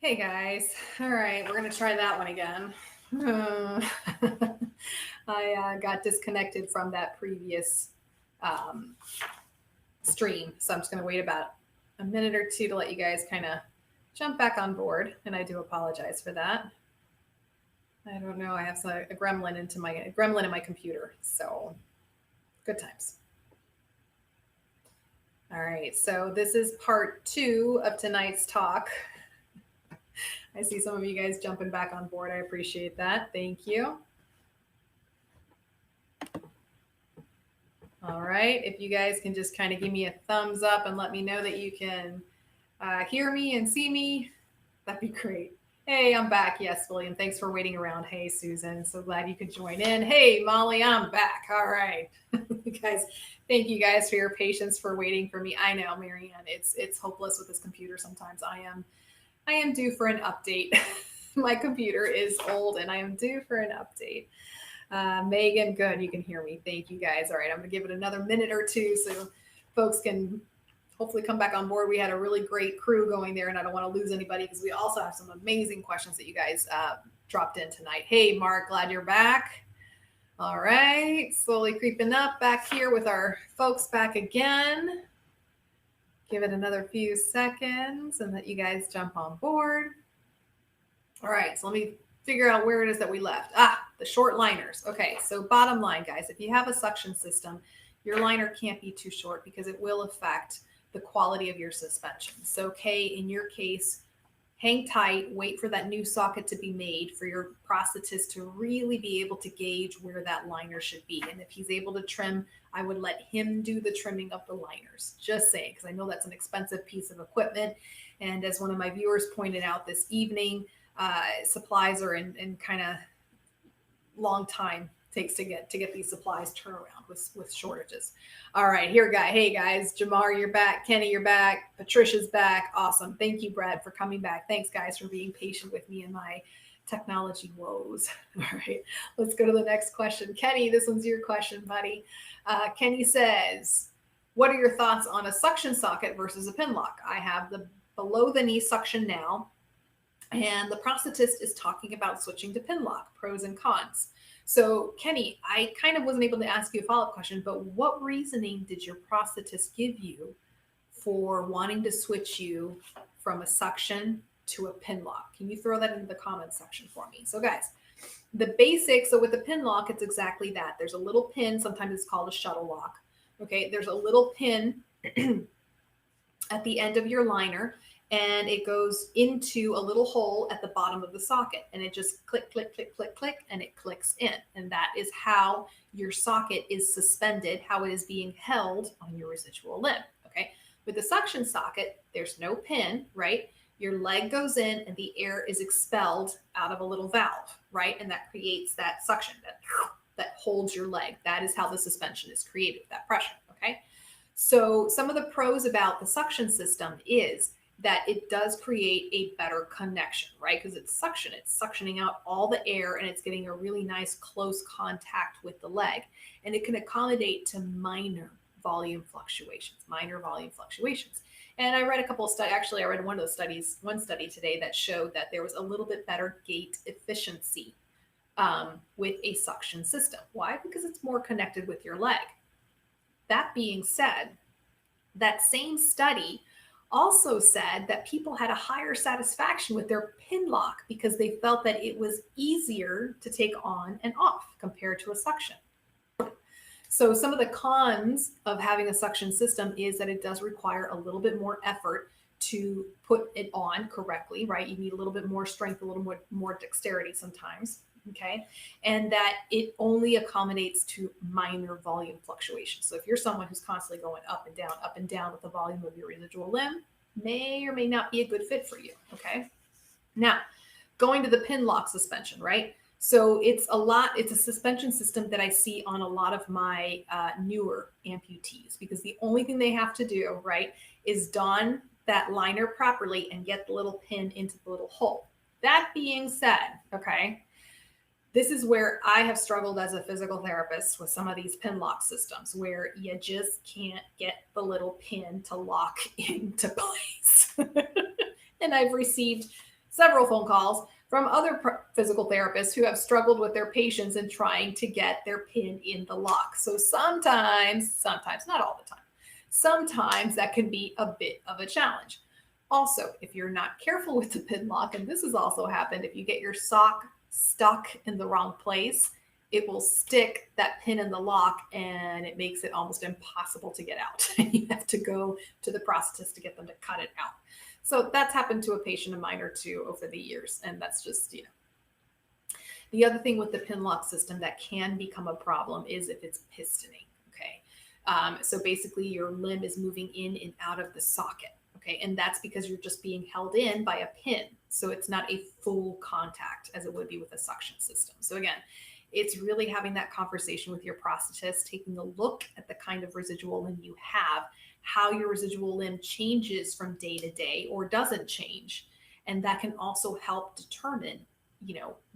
Hey guys. All right, we're going to try that one again. I got disconnected from that previous um, stream, so I'm just going to wait about a minute or two to let you guys kind of jump back on board, and I do apologize for that. I don't know. I have a gremlin in my computer, so good times. All right, so this is part 2 of tonight's talk. I see some of you guys jumping back on board. I appreciate that. Thank you. All right. If you guys can just kind of give me a thumbs up and let me know that you can hear me and see me, that'd be great. Hey, I'm back. Yes, William. Thanks for waiting around. Hey, Susan. So glad you could join in. Hey, Molly, I'm back. All right. Guys, thank you guys for your patience for waiting for me. I know, Marianne, it's hopeless with this computer sometimes. I am due for an update. My computer is old and I am due for an update. Megan, good. You can hear me. Thank you guys. All right. I'm going to give it another minute or two so folks can hopefully come back on board. We had a really great crew going there and I don't want to lose anybody because we also have some amazing questions that you guys dropped in tonight. Hey, Mark, glad you're back. All right. Slowly creeping up back here with our folks back again. Give it another few seconds and let you guys jump on board. All right. So let me figure out where it is that we left. The short liners. Okay, so bottom line, guys, if you have a suction system, your liner can't be too short because it will affect the quality of your suspension. So, okay, in your case, hang tight, wait for that new socket to be made for your prosthetist to really be able to gauge where that liner should be. And if he's able to trim, I would let him do the trimming of the liners. Just saying, because I know that's an expensive piece of equipment. And as one of my viewers pointed out this evening, supplies are in kind of long time takes to get these supplies turned around with shortages. All right, hey guys, Jamar, you're back. Kenny, you're back. Patricia's back. Awesome. Thank you, Brad, for coming back. Thanks, guys, for being patient with me and my technology woes. All right, let's go to the next question. Kenny, this one's your question, buddy. Kenny says, what are your thoughts on a suction socket versus a pin lock? I have the below the knee suction now. And the prosthetist is talking about switching to pin lock, pros and cons. So, Kenny, I kind of wasn't able to ask you a follow-up question, but what reasoning did your prosthetist give you for wanting to switch you from a suction to a pin lock? Can you throw that into the comments section for me? So, guys, the basics, so with the pin lock, it's exactly that. There's a little pin, sometimes it's called a shuttle lock. Okay, there's a little pin at the end of your liner, and it goes into a little hole at the bottom of the socket, and it just click, click, click, click, click, and it clicks in. And that is how your socket is suspended, how it is being held on your residual limb. Okay. With the suction socket, there's no pin, right? Your leg goes in and the air is expelled out of a little valve, right? And that creates that suction that holds your leg. That is how the suspension is created, that pressure. Okay. So some of the pros about the suction system is that it does create a better connection, right? Because it's suctioning out all the air and it's getting a really nice close contact with the leg. And it can accommodate to minor volume fluctuations. And I read a couple of studies, actually I read one study today that showed that there was a little bit better gait efficiency with a suction system. Why? Because it's more connected with your leg. That being said, that same study also said that people had a higher satisfaction with their pin lock because they felt that it was easier to take on and off compared to a suction. So some of the cons of having a suction system is that it does require a little bit more effort to put it on correctly, right? You need a little bit more strength, a little more dexterity sometimes. Okay. And that it only accommodates to minor volume fluctuations. So if you're someone who's constantly going up and down with the volume of your residual limb, may or may not be a good fit for you. Okay. Now, going to the pin lock suspension, right? So it's a suspension system that I see on a lot of my newer amputees, because the only thing they have to do, right, is don that liner properly and get the little pin into the little hole. That being said, okay, this is where I have struggled as a physical therapist with some of these pin lock systems where you just can't get the little pin to lock into place. And I've received several phone calls from other physical therapists who have struggled with their patients in trying to get their pin in the lock. So sometimes, not all the time, sometimes that can be a bit of a challenge. Also, if you're not careful with the pin lock, and this has also happened, if you get your sock stuck in the wrong place, it will stick that pin in the lock and it makes it almost impossible to get out. You have to go to the prosthetist to get them to cut it out. So that's happened to a patient of mine or two over the years. And that's just, The other thing with the pin lock system that can become a problem is if it's pistoning. Okay. So basically your limb is moving in and out of the socket. Okay. And that's because you're just being held in by a pin. So it's not a full contact as it would be with a suction system. So again, it's really having that conversation with your prosthetist, taking a look at the kind of residual limb you have, how your residual limb changes from day to day or doesn't change. And that can also help determine,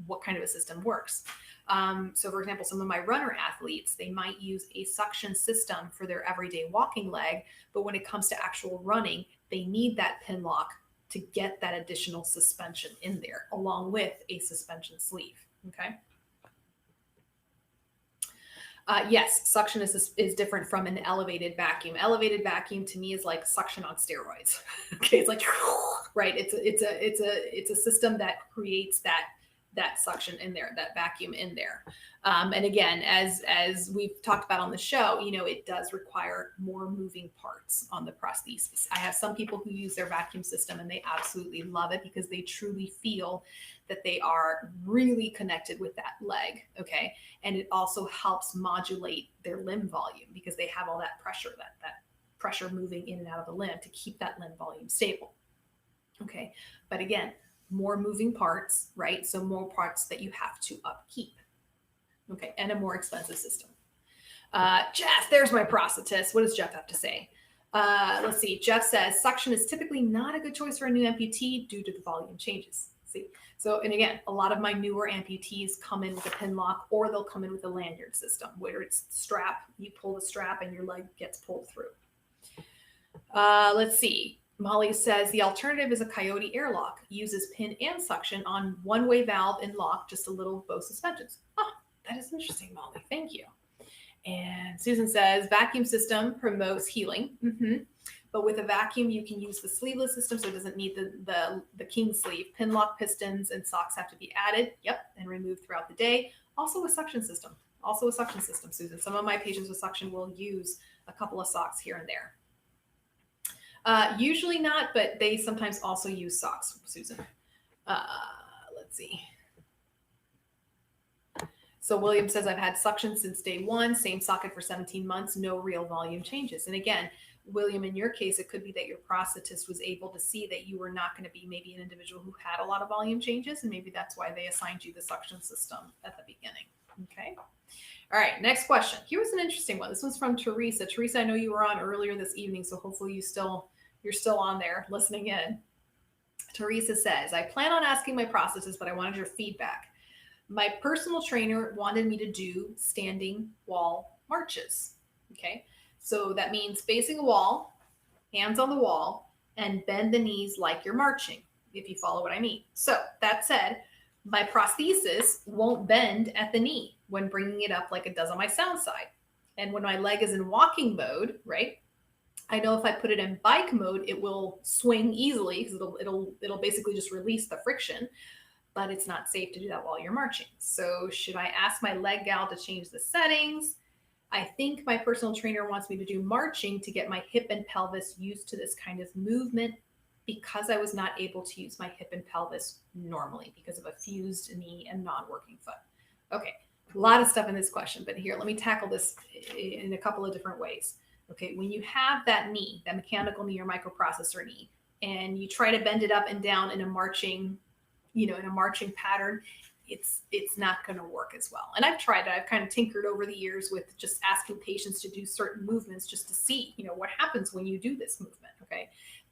what kind of a system works. So for example, some of my runner athletes, they might use a suction system for their everyday walking leg, but when it comes to actual running, they need that pin lock to get that additional suspension in there, along with a suspension sleeve, okay? Yes, suction is different from an elevated vacuum. Elevated vacuum to me is like suction on steroids. Okay, it's like right. It's a system that creates that suction in there, that vacuum in there. And again, as we've talked about on the show, it does require more moving parts on the prosthesis. I have some people who use their vacuum system and they absolutely love it because they truly feel that they are really connected with that leg. Okay. And it also helps modulate their limb volume because they have all that pressure, that pressure moving in and out of the limb to keep that limb volume stable. Okay. But again, more moving parts, right? So more parts that you have to upkeep. Okay. And a more expensive system. Jeff, there's my prosthetist. What does Jeff have to say? Let's see. Jeff says suction is typically not a good choice for a new amputee due to the volume changes. See? So, and again, a lot of my newer amputees come in with a pin lock or they'll come in with a lanyard system where it's strap, you pull the strap and your leg gets pulled through. Let's see. Molly says the alternative is a Coyote airlock. Uses pin and suction on one-way valve and lock, just a little bow suspensions. Oh, that is interesting, Molly. Thank you. And Susan says vacuum system promotes healing. But with a vacuum, you can use the sleeveless system, so it doesn't need the king sleeve. Pin lock, pistons, and socks have to be added. Yep, and removed throughout the day. Also a suction system. Susan. Some of my patients with suction will use a couple of socks here and there. Usually not, but they sometimes also use socks, Susan. Let's see. So William says, I've had suction since day one, same socket for 17 months, no real volume changes. And again, William, in your case, it could be that your prosthetist was able to see that you were not going to be maybe an individual who had a lot of volume changes, and maybe that's why they assigned you the suction system at the beginning. Okay. All right, next question. Here was an interesting one. This one's from Teresa. Teresa, I know you were on earlier this evening, so hopefully you're still on there listening in. Teresa says, I plan on asking my prosthetist, but I wanted your feedback. My personal trainer wanted me to do standing wall marches. Okay, so that means facing a wall, hands on the wall, and bend the knees like you're marching, if you follow what I mean. So that said, my prosthesis won't bend at the knee when bringing it up like it does on my sound side. And when my leg is in walking mode, right, I know if I put it in bike mode, it will swing easily because it'll basically just release the friction, but it's not safe to do that while you're marching. So should I ask my leg gal to change the settings? I think my personal trainer wants me to do marching to get my hip and pelvis used to this kind of movement because I was not able to use my hip and pelvis normally because of a fused knee and non-working foot. Okay, a lot of stuff in this question, but here, let me tackle this in a couple of different ways. Okay, when you have that knee, that mechanical knee or microprocessor knee, and you try to bend it up and down in a marching, in a marching pattern, it's not going to work as well. And I've tried it. I've kind of tinkered over the years with just asking patients to do certain movements just to see, what happens when you do this movement. Okay,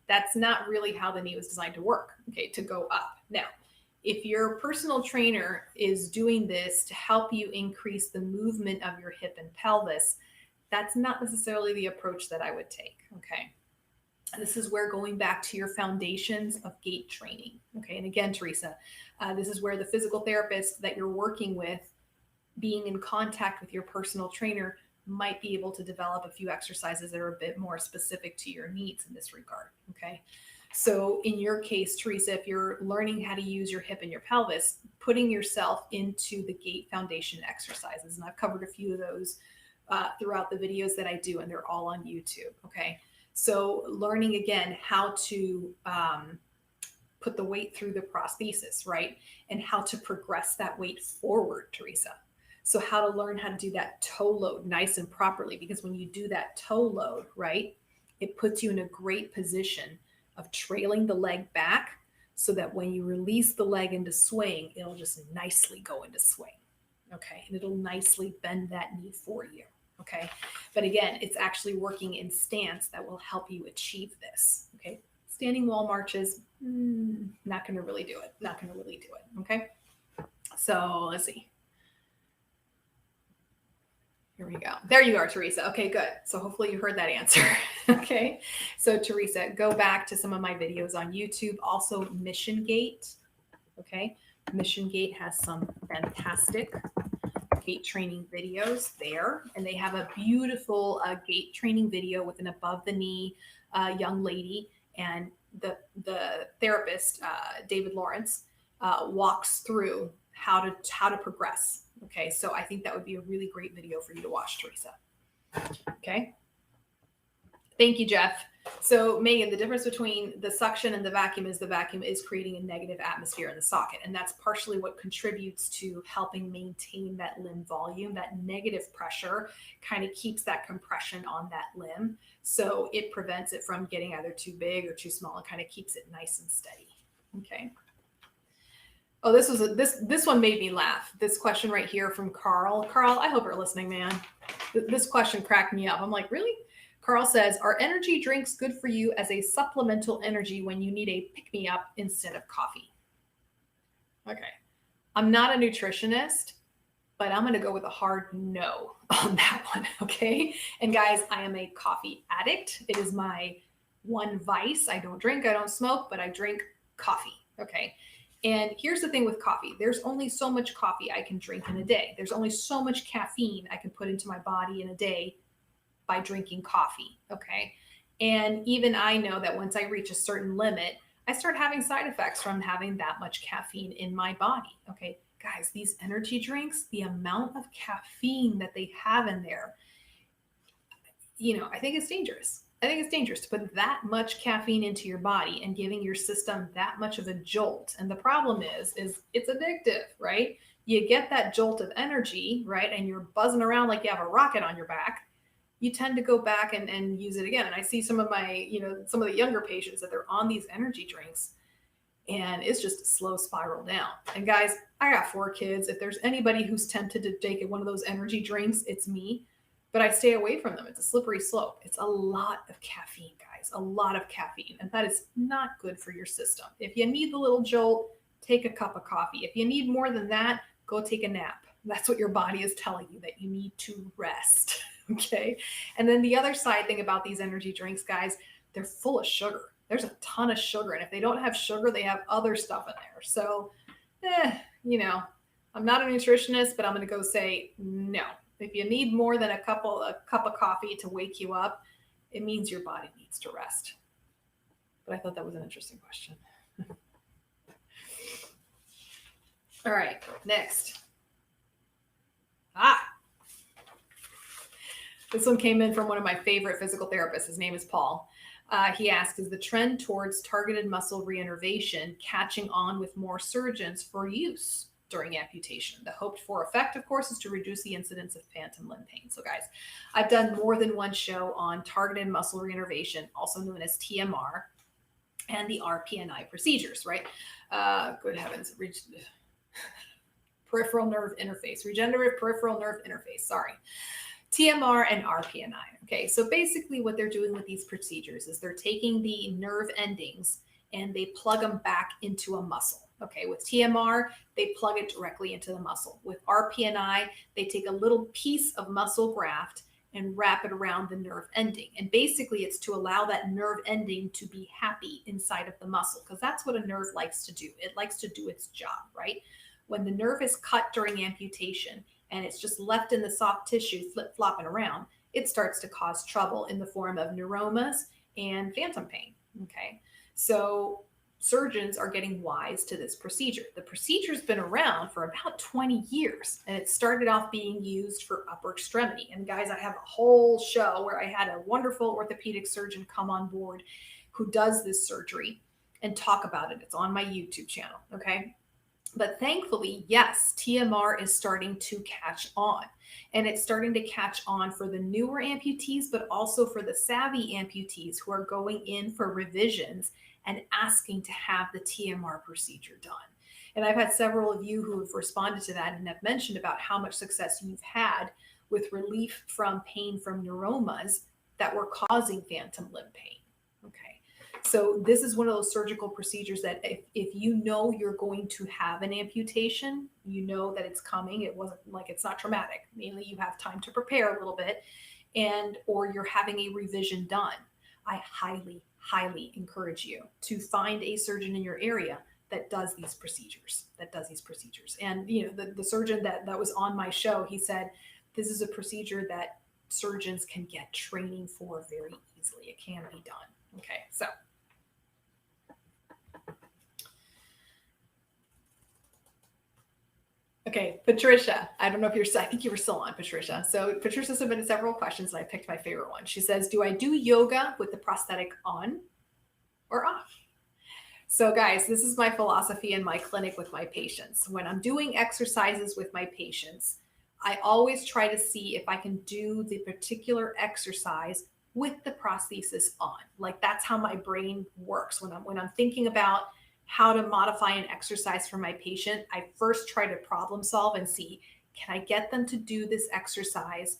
that's not really how the knee was designed to work. Okay, to go up. Now, if your personal trainer is doing this to help you increase the movement of your hip and pelvis, that's not necessarily the approach that I would take. Okay. This is where going back to your foundations of gait training. Okay. And again, Teresa, this is where the physical therapist that you're working with, being in contact with your personal trainer, might be able to develop a few exercises that are a bit more specific to your needs in this regard. Okay. So in your case, Teresa, if you're learning how to use your hip and your pelvis, putting yourself into the gait foundation exercises, and I've covered a few of those throughout the videos that I do, and they're all on YouTube. Okay. So learning again how to put the weight through the prosthesis, right? And how to progress that weight forward, Teresa. So how to learn how to do that toe load nice and properly, because when you do that toe load, right, it puts you in a great position of trailing the leg back so that when you release the leg into swing, it'll just nicely go into swing. Okay. And it'll nicely bend that knee for you. Okay. But again, it's actually working in stance that will help you achieve this. Okay. Standing wall marches, not going to really do it. Not going to really do it. Okay. So let's see. Here we go. There you are, Teresa. Okay, good. So hopefully you heard that answer. Okay. So Teresa, go back to some of my videos on YouTube. Also Mission Gait. Okay. Mission Gait has some fantastic gait training videos there. And they have a beautiful gait training video with an above the knee young lady. And the therapist, David Lawrence, walks through how to progress. Okay, so I think that would be a really great video for you to watch, Teresa. Okay. Thank you, Jeff. So Megan, the difference between the suction and the vacuum is creating a negative atmosphere in the socket. And that's partially what contributes to helping maintain that limb volume. That negative pressure kind of keeps that compression on that limb. So it prevents it from getting either too big or too small and kind of keeps it nice and steady. Okay. Oh, this one made me laugh. This question right here from Carl. Carl, I hope you're listening, man. This question cracked me up. I'm like, really? Carl says, are energy drinks good for you as a supplemental energy when you need a pick-me-up instead of coffee? Okay. I'm not a nutritionist, but I'm going to go with a hard no on that one. Okay. And guys, I am a coffee addict. It is my one vice. I don't drink, I don't smoke, but I drink coffee. Okay. And here's the thing with coffee. There's only so much coffee I can drink in a day. There's only so much caffeine I can put into my body in a day by drinking coffee. Okay. And even I know that once I reach a certain limit, I start having side effects from having that much caffeine in my body. Okay. Guys, these energy drinks, the amount of caffeine that they have in there, I think it's dangerous. I think it's dangerous to put that much caffeine into your body and giving your system that much of a jolt. And the problem is it's addictive, right? You get that jolt of energy, right? And you're buzzing around like you have a rocket on your back. You tend to go back and use it again. And I see some of my, some of the younger patients that they're on these energy drinks and it's just a slow spiral down. And guys, I got 4 kids. If there's anybody who's tempted to take one of those energy drinks, it's me. But I stay away from them. It's a slippery slope. It's a lot of caffeine, guys, a lot of caffeine. And that is not good for your system. If you need the little jolt, take a cup of coffee. If you need more than that, go take a nap. That's what your body is telling you, that you need to rest. Okay. And then the other side thing about these energy drinks, guys, they're full of sugar. There's a ton of sugar. And if they don't have sugar, they have other stuff in there. So, I'm not a nutritionist, but I'm going to go say no. If you need more than a cup of coffee to wake you up, it means your body needs to rest. But I thought that was an interesting question. All right, next. This one came in from one of my favorite physical therapists. His name is Paul. He asks, is the trend towards targeted muscle reinnervation catching on with more surgeons for use during amputation? The hoped for effect, of course, is to reduce the incidence of phantom limb pain. So guys, I've done more than one show on targeted muscle reinnervation, also known as TMR, and the RPNI procedures, right? Good heavens, peripheral nerve interface, regenerative peripheral nerve interface, sorry. TMR and RPNI. Okay, so basically what they're doing with these procedures is they're taking the nerve endings and they plug them back into a muscle. Okay, with TMR, they plug it directly into the muscle. With RPNI, they take a little piece of muscle graft and wrap it around the nerve ending. And basically, it's to allow that nerve ending to be happy inside of the muscle, because that's what a nerve likes to do. It likes to do its job, right? When the nerve is cut during amputation and it's just left in the soft tissue flip flopping around, it starts to cause trouble in the form of neuromas and phantom pain. Okay. So surgeons are getting wise to this procedure. The procedure's been around for about 20 years, and it started off being used for upper extremity. And guys, I have a whole show where I had a wonderful orthopedic surgeon come on board who does this surgery and talk about it. It's on my YouTube channel. Okay. But thankfully, yes, TMR is starting to catch on. And it's starting to catch on for the newer amputees, but also for the savvy amputees who are going in for revisions and asking to have the TMR procedure done. And I've had several of you who have responded to that and have mentioned about how much success you've had with relief from pain from neuromas that were causing phantom limb pain. Okay. So this is one of those surgical procedures that if you know you're going to have an amputation, you know that it's coming. It wasn't like, it's not traumatic. Mainly you have time to prepare a little bit, or you're having a revision done. I highly encourage you to find a surgeon in your area that does these procedures, And, the surgeon that was on my show, he said, this is a procedure that surgeons can get training for very easily. It can be done. Okay. So okay, Patricia, I don't know if I think you were still on, Patricia. So Patricia submitted several questions and I picked my favorite one. She says, do I do yoga with the prosthetic on or off? So guys, this is my philosophy in my clinic with my patients. When I'm doing exercises with my patients, I always try to see if I can do the particular exercise with the prosthesis on. Like, that's how my brain works. When I'm thinking about how to modify an exercise for my patient, I first try to problem solve and see, can I get them to do this exercise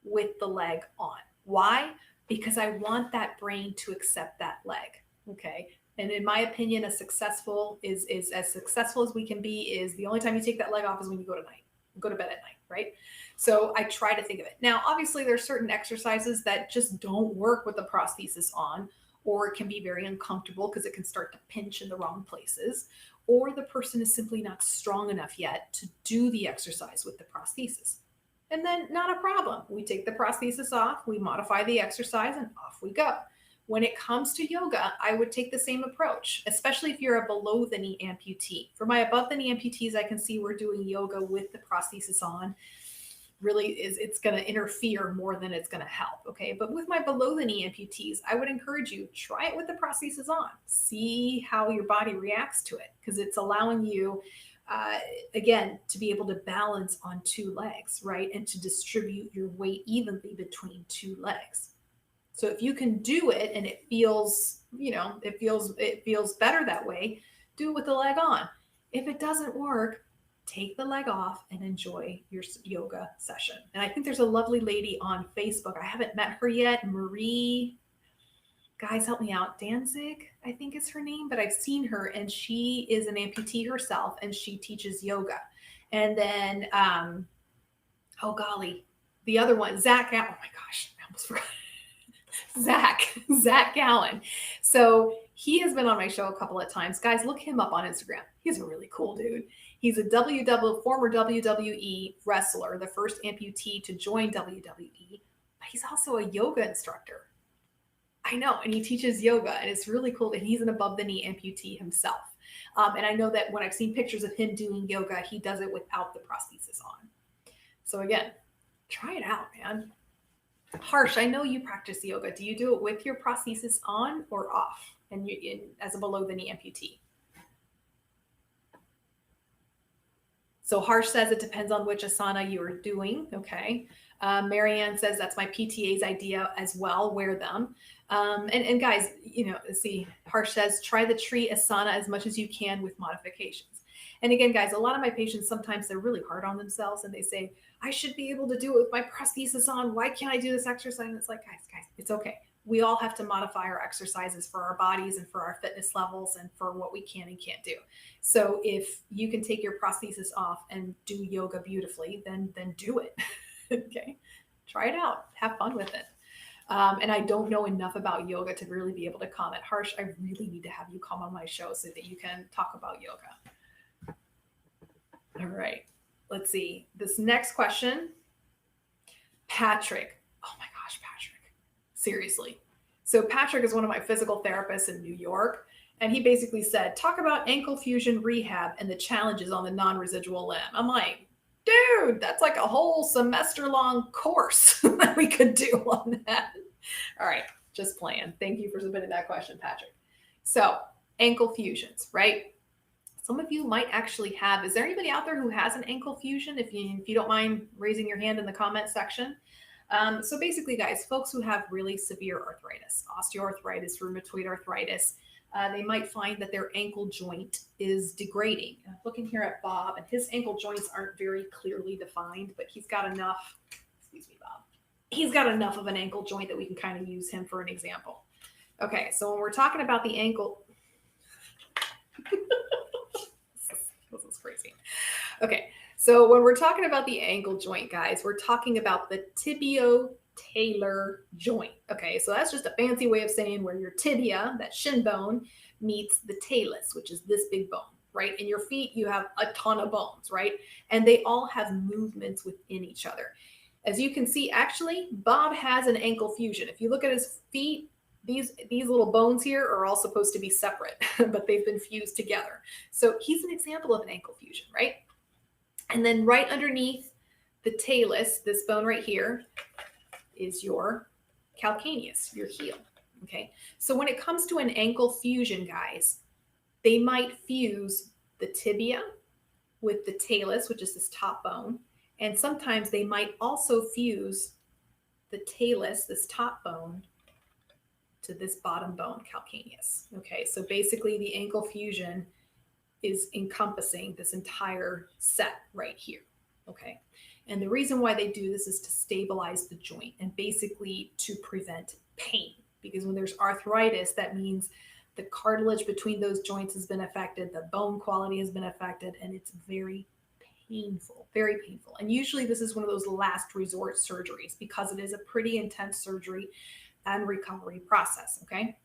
with the leg on? Why? Because I want that brain to accept that leg. Okay. And in my opinion, as successful as we can be is the only time you take that leg off is when you go to bed at night, right? So I try to think of it. Now, obviously there's certain exercises that just don't work with the prosthesis on, or it can be very uncomfortable because it can start to pinch in the wrong places, or the person is simply not strong enough yet to do the exercise with the prosthesis. And then not a problem. We take the prosthesis off, we modify the exercise, and off we go. When it comes to yoga, I would take the same approach, especially if you're a below the knee amputee. For my above the knee amputees, I can see we're doing yoga with the prosthesis on. Really it's going to interfere more than it's going to help. Okay. But with my below the knee amputees, I would encourage you, try it with the prosthesis on, see how your body reacts to it. Cause it's allowing you, again, to be able to balance on two legs, right? And to distribute your weight evenly between two legs. So if you can do it and it feels, it feels better that way, do it with the leg on. If it doesn't work, take the leg off and enjoy your yoga session. And I think there's a lovely lady on Facebook. I haven't met her yet. Marie, guys, help me out. Danzig, I think is her name, but I've seen her and she is an amputee herself and she teaches yoga. And then, oh golly, the other one, Zach, oh my gosh, I almost forgot. Zach Gallen. So he has been on my show a couple of times. Guys, look him up on Instagram. He's a really cool dude. He's a former WWE wrestler, the first amputee to join WWE, but he's also a yoga instructor. I know, and he teaches yoga, and it's really cool. And he's an above the knee amputee himself. And I know that when I've seen pictures of him doing yoga, he does it without the prosthesis on. So again, try it out, man. Harsh, I know you practice yoga. Do you do it with your prosthesis on or off? And as a below the knee amputee? So Harsh says it depends on which asana you are doing. Okay. Marianne says that's my PTA's idea as well. Wear them. And guys, see, Harsh says try the tree asana as much as you can with modifications. And again, guys, a lot of my patients, sometimes they're really hard on themselves and they say, I should be able to do it with my prosthesis on. Why can't I do this exercise? And it's like, guys, it's okay. We all have to modify our exercises for our bodies and for our fitness levels and for what we can and can't do. So if you can take your prosthesis off and do yoga beautifully, then do it. Okay. Try it out. Have fun with it. And I don't know enough about yoga to really be able to comment. Harsh, I really need to have you come on my show so that you can talk about yoga. All right. Let's see. This next question. Patrick. Oh my gosh, Patrick. Seriously. So Patrick is one of my physical therapists in New York. And he basically said, talk about ankle fusion rehab and the challenges on the non-residual limb. I'm like, dude, that's like a whole semester long course that we could do on that. All right, just playing. Thank you for submitting that question, Patrick. So ankle fusions, right? Some of you might actually have, is there anybody out there who has an ankle fusion? If you don't mind raising your hand in the comment section. So basically, guys, folks who have really severe arthritis, osteoarthritis, rheumatoid arthritis, they might find that their ankle joint is degrading. I'm looking here at Bob, and his ankle joints aren't very clearly defined, but he's got enough, excuse me, Bob, he's got enough of an ankle joint that we can kind of use him for an example. Okay, so when we're talking about the ankle, this is crazy. Okay, so when we're talking about the ankle joint, guys, we're talking about the tibio-talar joint. Okay, so that's just a fancy way of saying where your tibia, that shin bone, meets the talus, which is this big bone, right? In your feet, you have a ton of bones, right? And they all have movements within each other. As you can see, actually, Bob has an ankle fusion. If you look at his feet, these little bones here are all supposed to be separate, but they've been fused together. So he's an example of an ankle fusion, right? And then right underneath the talus, this bone right here, is your calcaneus, your heel, okay? So when it comes to an ankle fusion, guys, they might fuse the tibia with the talus, which is this top bone, and sometimes they might also fuse the talus, this top bone, to this bottom bone, calcaneus, okay? So basically the ankle fusion is encompassing this entire set right here, okay? And the reason why they do this is to stabilize the joint and basically to prevent pain, because when there's arthritis, that means the cartilage between those joints has been affected, the bone quality has been affected, and it's very painful, very painful. And usually this is one of those last resort surgeries because it is a pretty intense surgery and recovery process, okay?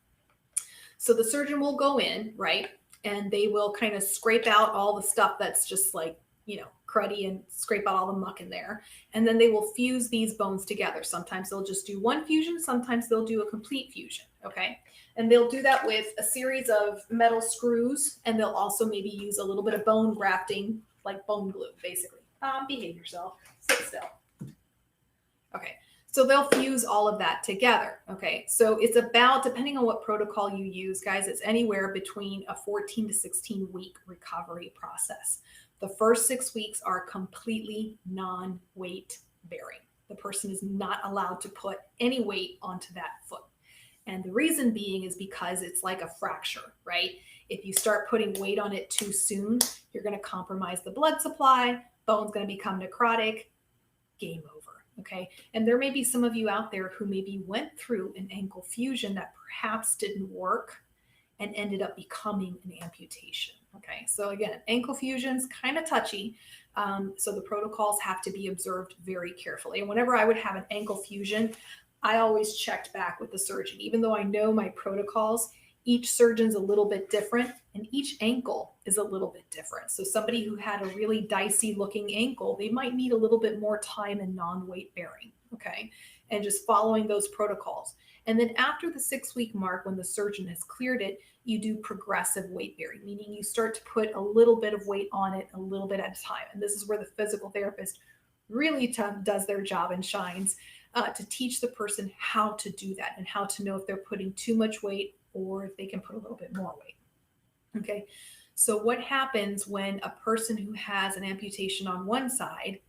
So the surgeon will go in, right? And they will kind of scrape out all the stuff that's just like, you know, cruddy and scrape out all the muck in there. And then they will fuse these bones together. Sometimes they'll just do one fusion. Sometimes they'll do a complete fusion, okay? And they'll do that with a series of metal screws. And they'll also maybe use a little bit of bone grafting, like bone glue, basically. Behave yourself. Sit still. Okay. So they'll fuse all of that together, okay? So it's about, depending on what protocol you use, guys, it's anywhere between a 14 to 16 week recovery process. The first 6 weeks are completely non-weight bearing. The person is not allowed to put any weight onto that foot. And the reason being is because it's like a fracture, right? If you start putting weight on it too soon, you're going to compromise the blood supply, bone's going to become necrotic, game over. Okay. And there may be some of you out there who maybe went through an ankle fusion that perhaps didn't work and ended up becoming an amputation. Okay. So again, ankle fusion's kind of touchy. So the protocols have to be observed very carefully. And whenever I would have an ankle fusion, I always checked back with the surgeon. Even though I know my protocols, each surgeon's a little bit different and each ankle is a little bit different. So somebody who had a really dicey looking ankle, they might need a little bit more time in non-weight bearing, okay? And just following those protocols. And then after the 6 week mark, when the surgeon has cleared it, you do progressive weight bearing, meaning you start to put a little bit of weight on it a little bit at a time. And this is where the physical therapist really does their job and shines to teach the person how to do that and how to know if they're putting too much weight or if they can put a little bit more weight. Okay, so what happens when a person who has an amputation on one side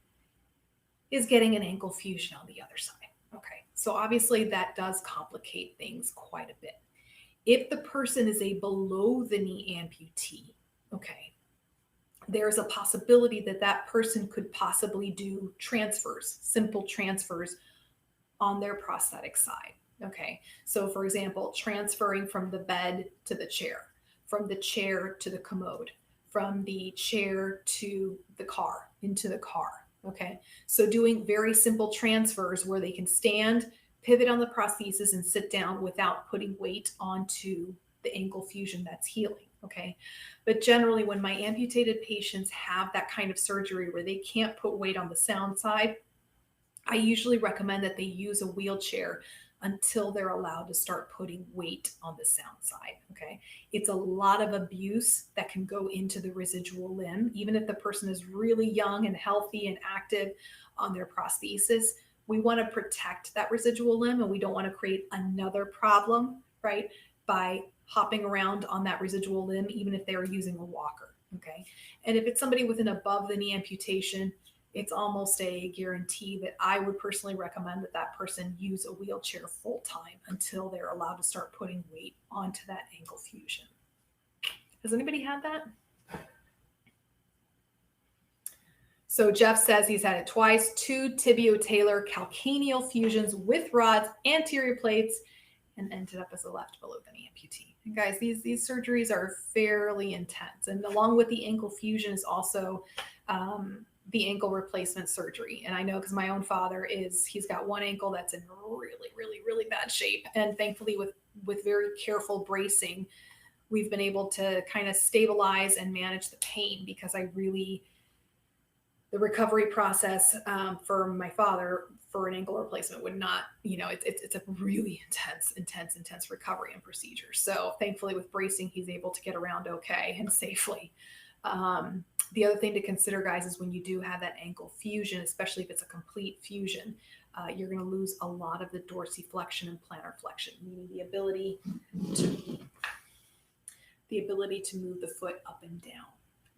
is getting an ankle fusion on the other side? Okay, so obviously that does complicate things quite a bit. If the person is a below the knee amputee, okay, there's a possibility that that person could possibly do transfers, simple transfers on their prosthetic side. Okay, so for example, transferring from the bed to the chair, from the chair to the commode, from the chair to the car, into the car. Okay. So doing very simple transfers where they can stand, pivot on the prosthesis, and sit down without putting weight onto the ankle fusion that's healing. Okay. But generally, when my amputated patients have that kind of surgery where they can't put weight on the sound side, I usually recommend that they use a wheelchair until they're allowed to start putting weight on the sound side. Okay. It's a lot of abuse that can go into the residual limb, even if the person is really young and healthy and active on their prosthesis. We want to protect that residual limb and we don't want to create another problem, right? By hopping around on that residual limb, even if they are using a walker. Okay. And if it's somebody with an above the knee amputation, it's almost a guarantee that I would personally recommend that that person use a wheelchair full time until they're allowed to start putting weight onto that ankle fusion. Has anybody had that? So Jeff says he's had it twice, 2 tibio-talar calcaneal fusions with rods, anterior plates, and ended up as a left below the knee amputee. And guys, these surgeries are fairly intense. And along with the ankle fusion is also the ankle replacement surgery. And I know because my own father he's got one ankle that's in really, really, really bad shape. And thankfully with very careful bracing, we've been able to kind of stabilize and manage the pain because the recovery process for my father for an ankle replacement would not, it's a really intense recovery and procedure. So thankfully with bracing, he's able to get around okay and safely. The other thing to consider, guys, is when you do have that ankle fusion, especially if it's a complete fusion, you're going to lose a lot of the dorsiflexion and plantar flexion, meaning the ability to move the foot up and down.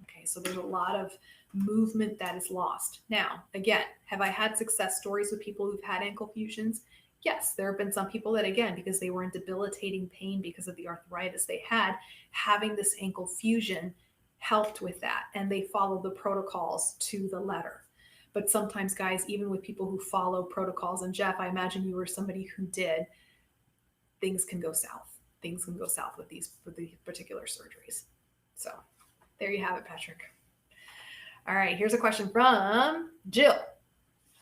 Okay, so there's a lot of movement that is lost. Now, again, have I had success stories with people who've had ankle fusions? Yes, there have been some people that, again, because they were in debilitating pain because of the arthritis they had, having this ankle fusion helped with that, and they follow the protocols to the letter. But sometimes, guys, even with people who follow protocols, and Jeff, I imagine you were somebody who did, things can go south. Things can go south with these particular surgeries. So there you have it, Patrick. All right, here's a question from Jill.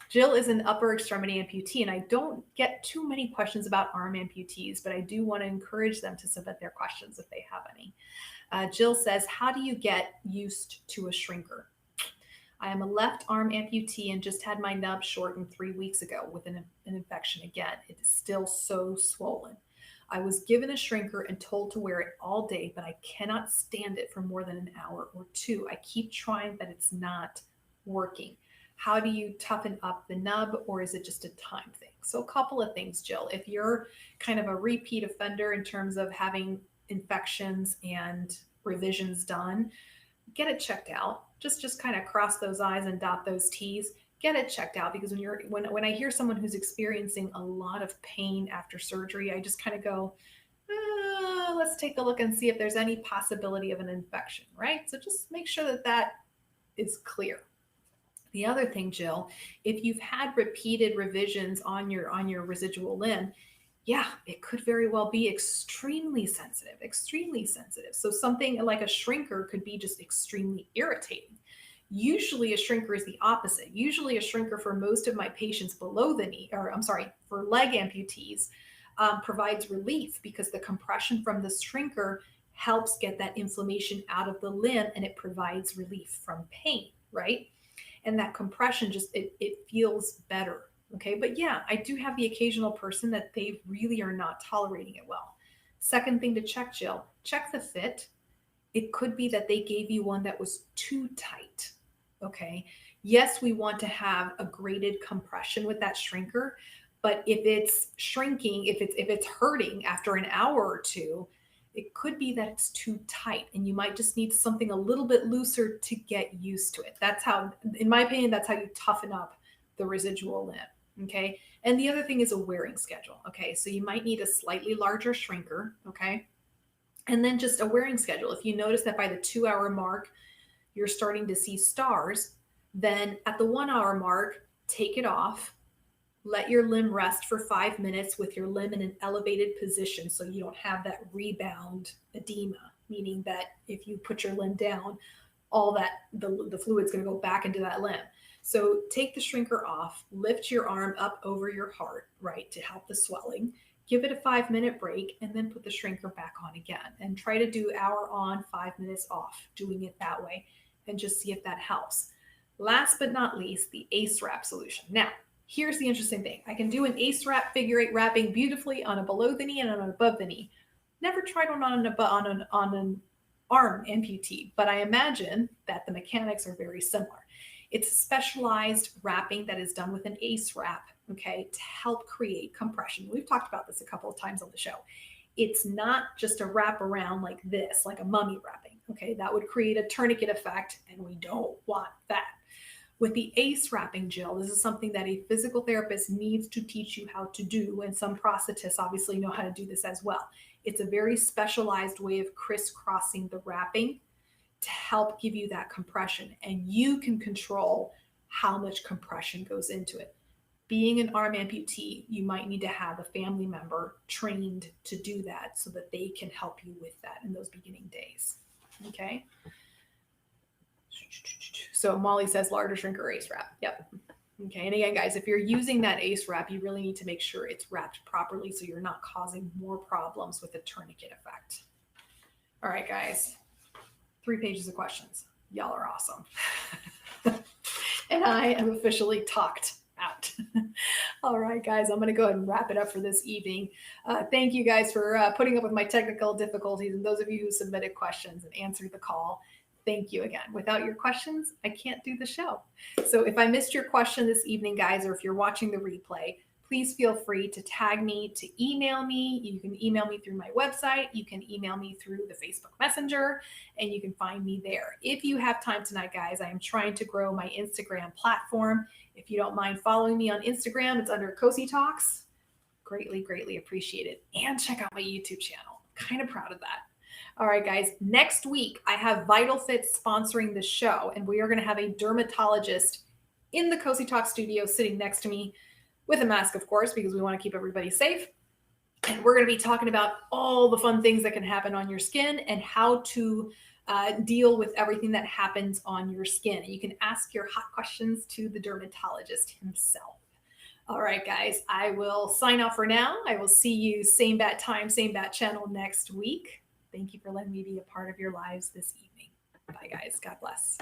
Jill is an upper extremity amputee, and I don't get too many questions about arm amputees, but I do want to encourage them to submit their questions if they have any. Jill says, how do you get used to a shrinker? I am a left arm amputee and just had my nub shortened 3 weeks ago with an infection again. It is still so swollen. I was given a shrinker and told to wear it all day, but I cannot stand it for more than an hour or two. I keep trying, but it's not working. How do you toughen up the nub, or is it just a time thing? So a couple of things, Jill. If you're kind of a repeat offender in terms of having infections and revisions done, get it checked out. Just kind of cross those I's and dot those T's. Get it checked out, because when I hear someone who's experiencing a lot of pain after surgery, I just kind of go, let's take a look and see if there's any possibility of an infection, right? So just make sure that is clear. The other thing, Jill, if you've had repeated revisions on your residual limb, yeah, it could very well be extremely sensitive. So something like a shrinker could be just extremely irritating. Usually a shrinker is the opposite. Usually a shrinker for most of my patients below the knee, for leg amputees, provides relief because the compression from the shrinker helps get that inflammation out of the limb and it provides relief from pain, right? And that compression it feels better. Okay, but yeah, I do have the occasional person that they really are not tolerating it well. Second thing to check, Jill, check the fit. It could be that they gave you one that was too tight. Okay, yes, we want to have a graded compression with that shrinker, but if it's shrinking, if it's hurting after an hour or two, it could be that it's too tight and you might just need something a little bit looser to get used to it. That's how, in my opinion, that's how you toughen up the residual limb. Okay. And the other thing is a wearing schedule. Okay. So you might need a slightly larger shrinker. Okay. And then just a wearing schedule. If you notice that by the 2-hour mark, you're starting to see stars, then at the 1-hour mark, take it off, let your limb rest for 5 minutes with your limb in an elevated position so you don't have that rebound edema, meaning that if you put your limb down, all that the fluid's going to go back into that limb. So take the shrinker off, lift your arm up over your heart, right, to help the swelling. Give it a 5-minute break and then put the shrinker back on again. And try to do hour on, 5 minutes off, doing it that way, and just see if that helps. Last but not least, the ACE wrap solution. Now, here's the interesting thing. I can do an ACE wrap figure 8 wrapping beautifully on a below the knee and on an above the knee. Never tried one on an arm amputee, but I imagine that the mechanics are very similar. It's specialized wrapping that is done with an ACE wrap, okay, to help create compression. We've talked about this a couple of times on the show. It's not just a wrap around like this, like a mummy wrapping, okay? That would create a tourniquet effect, and we don't want that. With the ACE wrapping, Jill, this is something that a physical therapist needs to teach you how to do, and some prosthetists obviously know how to do this as well. It's a very specialized way of crisscrossing the wrapping to help give you that compression, and you can control how much compression goes into it. Being an arm amputee, you might need to have a family member trained to do that so that they can help you with that in those beginning days. Okay. So Molly says larger shrinker ACE wrap. Yep. Okay. And again, guys, if you're using that ACE wrap, you really need to make sure it's wrapped properly so you're not causing more problems with the tourniquet effect. All right, guys. 3 pages of questions. Y'all are awesome. And I am officially talked out. All right, guys, I'm going to go ahead and wrap it up for this evening. Thank you guys for putting up with my technical difficulties, and those of you who submitted questions and answered the call. Thank you again. Without your questions, I can't do the show. So if I missed your question this evening, guys, or if you're watching the replay, please feel free to tag me, to email me. You can email me through my website. You can email me through the Facebook Messenger, and you can find me there. If you have time tonight, guys, I am trying to grow my Instagram platform. If you don't mind following me on Instagram, it's under Cosi Talks. Greatly, greatly appreciated. And check out my YouTube channel. Kind of proud of that. All right, guys, next week I have Vital Fit sponsoring the show, and we are going to have a dermatologist in the Cosi Talk studio sitting next to me with a mask, of course, because we want to keep everybody safe. And we're going to be talking about all the fun things that can happen on your skin and how to deal with everything that happens on your skin. And you can ask your hot questions to the dermatologist himself. All right, guys, I will sign off for now. I will see you same bat time, same bat channel next week. Thank you for letting me be a part of your lives this evening. Bye, guys. God bless.